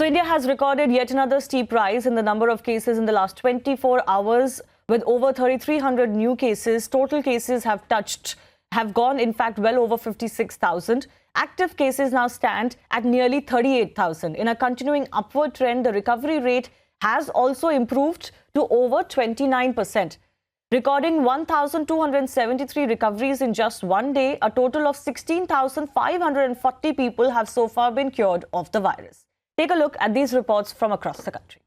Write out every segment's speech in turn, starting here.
So India has recorded yet another steep rise in the number of cases in the last 24 hours with over 3,300 new cases. Total cases have gone, in fact, well over 56,000. Active cases now stand at nearly 38,000. In a continuing upward trend, the recovery rate has also improved to over 29%. Recording 1,273 recoveries in just one day, a total of 16,540 people have so far been cured of the virus. Take a look at these reports from across the country.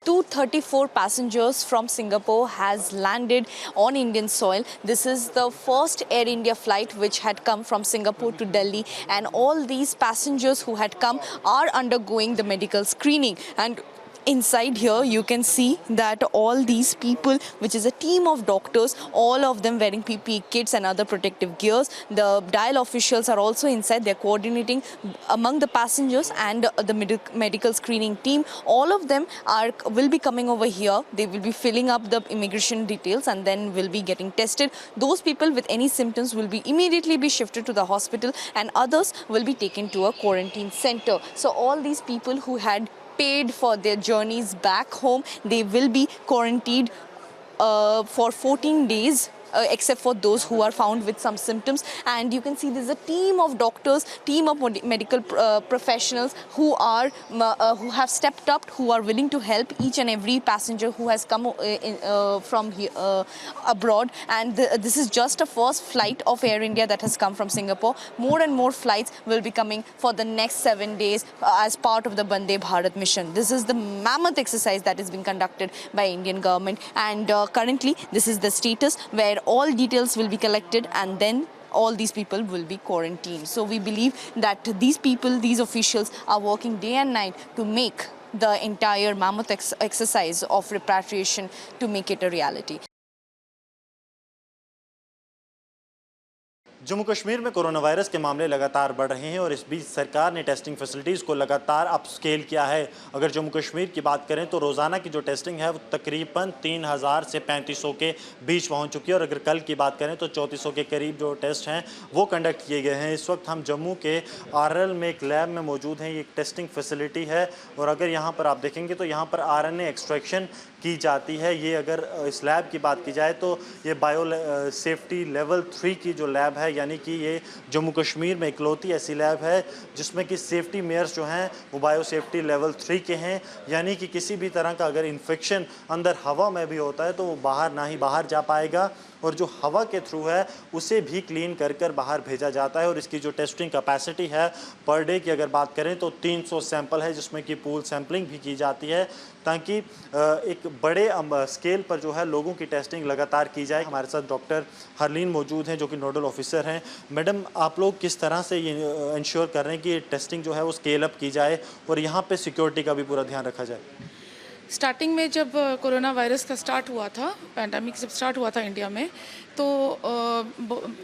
234 passengers from Singapore has landed on Indian soil. This is the first Air India flight which had come from Singapore to Delhi, and all these passengers who had come are undergoing the medical screening. And inside here you can see that all these people, which is a team of doctors, all of them wearing PPE kits and other protective gears. The DIAL officials are also inside. They're coordinating among the passengers and the medical screening team. All of them will be coming over here. They will be filling up the immigration details and then will be getting tested. Those people with any symptoms will be immediately shifted to the hospital, and others will be taken to a quarantine center. So all these people who had paid for their journeys back home, they will be quarantined for 14 days. Except for those who are found with some symptoms. And you can see there's a team of doctors, team of medical professionals who have stepped up, who are willing to help each and every passenger who has come from here, abroad. And this is just a first flight of Air India that has come from Singapore. More and more flights will be coming for the next 7 days as part of the Vande Bharat mission. This is the mammoth exercise that is being conducted by Indian government, and currently this is the status where all details will be collected and then all these people will be quarantined. So we believe that these people, these officials are working day and night to make the entire mammoth exercise of repatriation to make it a reality. Jammu Kashmir में corona virus के मामले लगातार बढ़ रहे हैं और इस बीच सरकार ने टेस्टिंग फैसिलिटीज़ को लगातार अपस्केल किया है। अगर जम्मू कश्मीर की बात करें तो रोज़ाना की जो टेस्टिंग है वो तकरीबन 3,000 से 3,500 के बीच पहुंच चुकी है, और अगर कल की बात करें तो 3,400 के करीब जो टेस्ट हैं वो कंडक्ट किए गए हैं। इस वक्त हम जम्मू के RL में एक लैब में मौजूद हैं। ये एक टेस्टिंग फैसिलिटी है, और अगर यहाँ पर आप देखेंगे तो यहाँ पर RNA एक्सट्रैक्शन की जाती है। ये अगर इस लैब की बात की जाए तो ये बायो सेफ्टी लेवल 3 की जो लैब है, यानी कि ये जम्मू कश्मीर में इकलौती ऐसी लैब है जिसमें कि सेफ्टी मेयर्स जो हैं वो बायो सेफ्टी लेवल 3 के हैं, यानी कि किसी भी तरह का अगर इन्फेक्शन अंदर हवा में भी होता है तो वो बाहर ना ही बाहर जा पाएगा, और जो हवा के थ्रू है उसे भी क्लीन कर बाहर भेजा जाता है। और इसकी जो टेस्टिंग कैपेसिटी है पर डे की अगर बात करें तो 300 सैंपल है, जिसमें कि पूल सैम्पलिंग भी की जाती है ताकि एक बड़े स्केल पर जो है लोगों की टेस्टिंग लगातार की जाए। हमारे साथ डॉक्टर हरलीन मौजूद हैं जो कि नोडल ऑफिसर हैं। मैडम, आप लोग किस तरह से ये इंश्योर कर रहे हैं कि टेस्टिंग जो है वो स्केल अप की जाए और यहाँ पे सिक्योरिटी का भी पूरा ध्यान रखा जाए? स्टार्टिंग में जब कोरोना वायरस का स्टार्ट हुआ था, पैंडेमिक जब स्टार्ट हुआ था इंडिया में, तो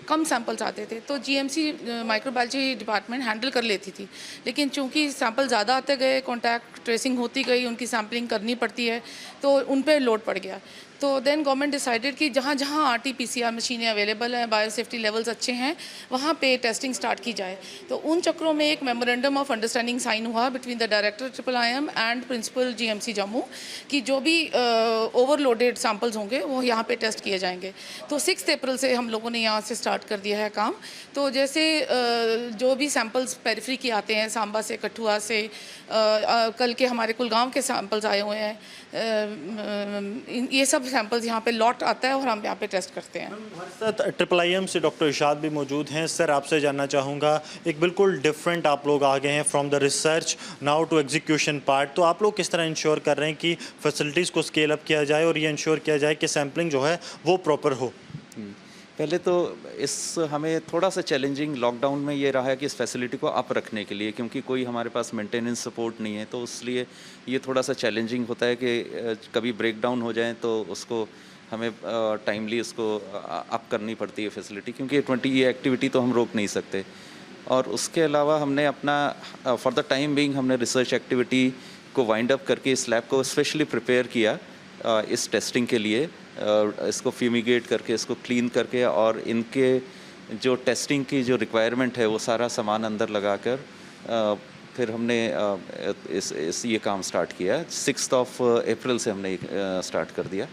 कम सैंपल्स आते थे, तो जीएमसी माइक्रोबायोलॉजी डिपार्टमेंट हैंडल कर लेती थी। लेकिन चूंकि सैंपल ज़्यादा आते गए, कॉन्टैक्ट ट्रेसिंग होती गई, उनकी सैम्पलिंग करनी पड़ती है, तो उन पर लोड पड़ गया। तो देन गवर्नमेंट डिसाइडेड कि जहाँ जहाँ RT-PCR मशीनें अवेलेबल हैं, बायो सेफ्टी लेवल्स अच्छे हैं, वहाँ पे टेस्टिंग स्टार्ट की जाए। तो उन चक्रों में एक मेमोरेंडम ऑफ अंडरस्टैंडिंग साइन हुआ between the director IIM and principal GMC Jammu कि जो भी ओवरलोडेड सैंपल्स होंगे वो यहाँ पे टेस्ट किए जाएंगे। तो 6 अप्रैल से हम लोगों ने यहाँ से स्टार्ट कर दिया है काम। तो जैसे जो भी सैंपल्स पेरिफेरी के आते हैं, सांबा से, कठुआ से, कल के हमारे कुलगांव के सैंपल्स आए हुए हैं, ये सब सैंपल्स यहाँ पे लॉट आता है और हम यहाँ पे टेस्ट करते हैं। हमारे साथ IIM से डॉक्टर इरशाद भी मौजूद हैं। सर, आपसे जानना चाहूँगा, एक बिल्कुल डिफरेंट आप लोग आ गए हैं from the research now to execution part, तो आप लोग किस तरह इंश्योर कर रहे हैं कि फैसिलिटीज़ को स्केल अप किया जाए और ये इंश्योर किया जाए कि सैम्पलिंग जो है वो प्रॉपर हो? पहले तो हमें थोड़ा सा चैलेंजिंग लॉकडाउन में ये रहा है कि इस फैसिलिटी को अप रखने के लिए, क्योंकि कोई हमारे पास मेंटेनेंस सपोर्ट नहीं है, तो इसलिए ये थोड़ा सा चैलेंजिंग होता है कि कभी ब्रेक डाउन हो जाए तो उसको हमें टाइमली उसको अप करनी पड़ती है फैसिलिटी, क्योंकि 20 ये एक्टिविटी तो हम रोक नहीं सकते। और उसके अलावा हमने अपना फॉर द टाइम बीइंग हमने रिसर्च एक्टिविटी को वाइंड अप करके इस लैब को स्पेशली प्रिपेयर किया इस टेस्टिंग के लिए, इसको फ्यूमिगेट करके, इसको क्लीन करके और इनके जो टेस्टिंग की जो रिक्वायरमेंट है वो सारा सामान अंदर लगाकर फिर हमने ये काम स्टार्ट किया। 6 अप्रैल से हमने स्टार्ट कर दिया।